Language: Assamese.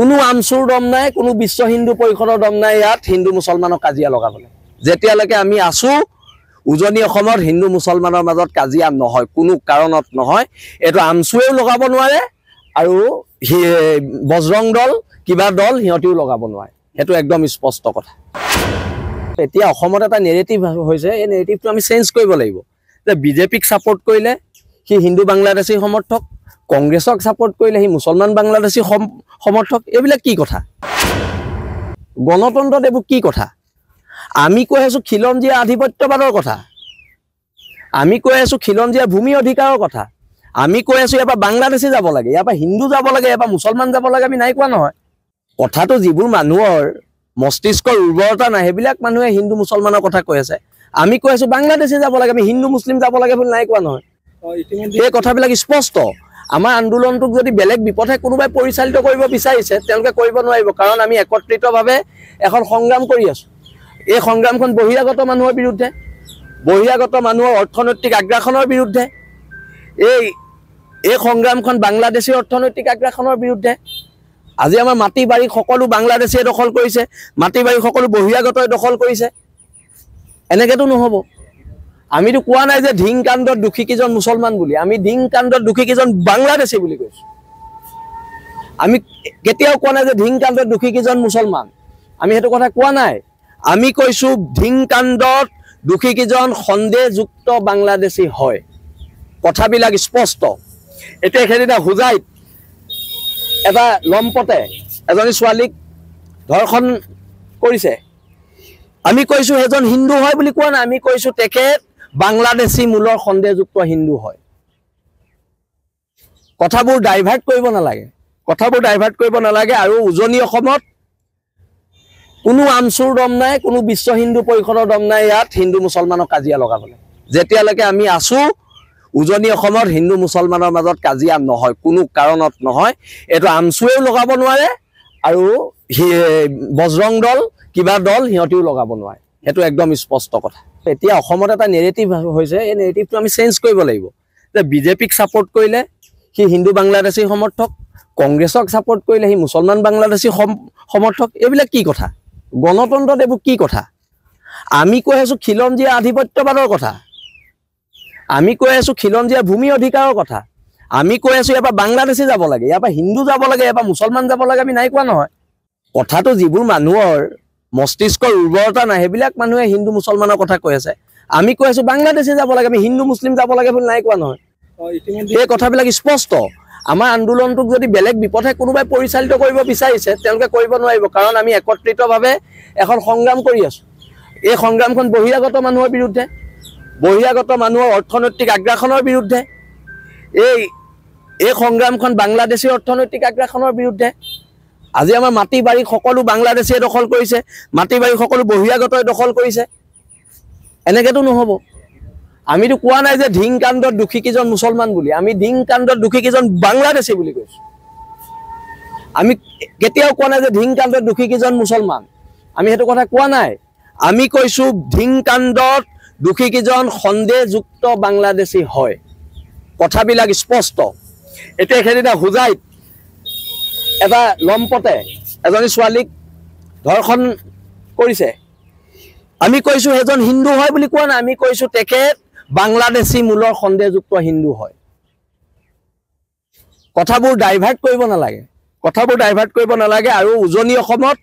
কোনো আমচুৰ দম নাই, কোনো বিশ্ব হিন্দু পৰিষদৰ দম নাই ইয়াত হিন্দু মুছলমানক কাজিয়া লগাবলৈ। যেতিয়ালৈকে আমি আছো উজনি অসমত হিন্দু মুছলমানৰ মাজত কাজিয়া নহয়, কোনো কাৰণত নহয়। এইটো আমচুৰেও লগাব নোৱাৰে আৰু বজৰং দল কিবা দল সিহঁতিও লগাব নোৱাৰে, সেইটো একদম স্পষ্ট কথা। এতিয়া অসমত এটা নেৰেটিভ হৈছে, এই নেৰেটিভটো আমি চেঞ্জ কৰিব লাগিব যে বিজেপিক ছাপোৰ্ট কৰিলে সি হিন্দু বাংলাদেশী সমৰ্থক, কংগ্ৰেছক ছাপোৰ্ট কৰিলে সি মুছলমান বাংলাদেশী সমৰ্থক। এইবিলাক কি কথা? গণতন্ত্ৰত এইবোৰ কি কথা? আমি কৈ আছো খিলঞ্জীয়া আধিপত্যবাদৰ কথা, আমি কৈ আছো খিলঞ্জীয়া ভূমি অধিকাৰৰ কথা, আমি কৈ আছো ইয়াৰ পৰা বাংলাদেশী যাব লাগে, ইয়াৰ পৰা হিন্দু যাব লাগে, ইয়াৰ পৰা মুছলমান যাব লাগে, আমি নাই কোৱা নহয়। কথাটো যিবোৰ মানুহৰ মস্তিষ্কৰ উৰ্বৰতা নাই সেইবিলাক মানুহে হিন্দু মুছলমানৰ কথা কৈ আছে। আমি কৈ আছো বাংলাদেশী যাব লাগে, আমি হিন্দু মুছলিম যাব লাগে বুলি নাই কোৱা নহয়। এই কথাবিলাক স্পষ্ট। আমাৰ আন্দোলনটোক যদি বেলেগ বিপথে কোনোবাই পৰিচালিত কৰিব বিচাৰিছে তেওঁলোকে কৰিব নোৱাৰিব, কাৰণ আমি একত্ৰিতভাৱে এখন সংগ্ৰাম কৰি আছো। এই সংগ্ৰামখন বহিৰাগত মানুহৰ বিৰুদ্ধে, বহিৰাগত মানুহৰ অৰ্থনৈতিক আগ্ৰাসনৰ বিৰুদ্ধে। এই সংগ্ৰামখন বাংলাদেশী অৰ্থনৈতিক আগ্ৰাসনৰ বিৰুদ্ধে। আজি আমাৰ মাটি বাৰী সকলো বাংলাদেশীয়ে দখল কৰিছে, মাটি বাৰী সকলো বহিৰাগতই দখল কৰিছে। এনেকেতো নহ'ব। আমিতো কোৱা নাই যে ধিং কাণ্ডত দোষী কেইজন মুছলমান বুলি, আমি ধিং কাণ্ডত দোষী কেইজন বাংলাদেশী বুলি কৈছো। আমি কেতিয়াও কোৱা নাই যে ধিং কাণ্ডত দোষী কেইজন মুছলমান, আমি সেইটো কথা কোৱা নাই। আমি কৈছো ধিং কাণ্ডত দোষী কেইজন সন্দেহযুক্ত বাংলাদেশী হয়, কথাবিলাক স্পষ্ট। এতিয়া সেইদিনা হোজাইত এটা লম্পটে এজনী ছোৱালীক ধৰ্ষণ কৰিছে, আমি কৈছো সেইজন হিন্দু হয় বুলি কোৱা নাই, আমি কৈছো তেখেত বাংলাদেশী মূলৰ সন্দেহযুক্ত হিন্দু হয়। কথাবোৰ ডাইভাৰ্ট কৰিব নালাগে, কথাবোৰ ডাইভাৰ্ট কৰিব নালাগে। আৰু উজনি অসমত কোনো আমচুৰ দম নাই, কোনো বিশ্ব হিন্দু পৰিষদৰ দম নাই ইয়াত হিন্দু মুছলমানক কাজিয়া লগাবলৈ। যেতিয়ালৈকে আমি আছো উজনি অসমত হিন্দু মুছলমানৰ মাজত কাজিয়া নহয়, কোনো কাৰণত নহয়। এইটো আমচুৰেও লগাব নোৱাৰে আৰু বজৰং দল কিবা দল সিহঁতিও লগাব নোৱাৰে, সেইটো একদম স্পষ্ট কথা। এতিয়া অসমত এটা নেৰেটিভ হৈছে, এই নেৰেটিভটো আমি চেঞ্জ কৰিব লাগিব যে বিজেপিক ছাপোৰ্ট কৰিলে সি হিন্দু বাংলাদেশী সমৰ্থক, কংগ্ৰেছক ছাপোৰ্ট কৰিলে সি মুছলমান বাংলাদেশী সমৰ্থক। এইবিলাক কি কথা? গণতন্ত্ৰত এইবোৰ কি কথা? আমি কৈ আছো খিলঞ্জীয়া আধিপত্যবাদৰ কথা, আমি কৈ আছো খিলঞ্জীয়া ভূমি অধিকাৰৰ কথা, আমি কৈ আছো ইয়াৰ পৰা বাংলাদেশী যাব লাগে, ইয়াৰ পৰা হিন্দু যাব লাগে, ইয়াৰ পৰা মুছলমান যাব লাগে, আমি নাই কোৱা নহয়। কথাটো যিবোৰ মানুহৰ মস্তিষ্কৰ উৰ্বৰতা নাই সেইবিলাক মানুহে হিন্দু মুছলমানৰ কথা কৈ আছে। আমি কৈ আছো বাংলাদেশী যাব লাগে, আমি হিন্দু মুছলিম যাব লাগে বুলি নাই কোৱা নহয়। এই কথাবিলাক স্পষ্ট। আমাৰ আন্দোলনটোক যদি বেলেগ বিপথে কোনোবাই পৰিচালিত কৰিব বিচাৰিছে তেওঁলোকে কৰিব নোৱাৰিব, কাৰণ আমি একত্ৰিতভাৱে এখন সংগ্ৰাম কৰি আছো। এই সংগ্ৰামখন বহিৰাগত মানুহৰ বিৰুদ্ধে, বহিৰাগত মানুহৰ অৰ্থনৈতিক আগ্ৰাসনৰ বিৰুদ্ধে। এই সংগ্ৰামখন বাংলাদেশী অৰ্থনৈতিক আগ্ৰাসনৰ বিৰুদ্ধে। আজি আমাৰ মাটি বাৰী সকলো বাংলাদেশীয়ে দখল কৰিছে, মাটি বাৰী সকলো বহিৰাগতই দখল কৰিছে। এনেকেতো নহ'ব। আমিতো কোৱা নাই যে ধিং কাণ্ডত দোষী কেইজন মুছলমান বুলি, আমি ধিং কাণ্ডত দোষী কেইজন বাংলাদেশী বুলি কৈছো। আমি কেতিয়াও কোৱা নাই যে ধিং কাণ্ডত দোষী কেইজন মুছলমান, আমি সেইটো কথা কোৱা নাই। আমি কৈছো ধিং কাণ্ডত দোষী কেইজন সন্দেহযুক্ত বাংলাদেশী হয়, কথাবিলাক স্পষ্ট। এতিয়া সেইদিনা হোজাইত এটা লম্পটে এজনী ছোৱালীক ধৰ্ষণ কৰিছে, আমি কৈছো সেইজন হিন্দু হয় বুলি কোৱা নাই, আমি কৈছো তেখেত বাংলাদেশী মূলৰ সন্দেহযুক্ত হিন্দু হয়। কথাবোৰ ডাইভাৰ্ট কৰিব নালাগে, কথাবোৰ ডাইভাৰ্ট কৰিব নালাগে। আৰু উজনি অসমত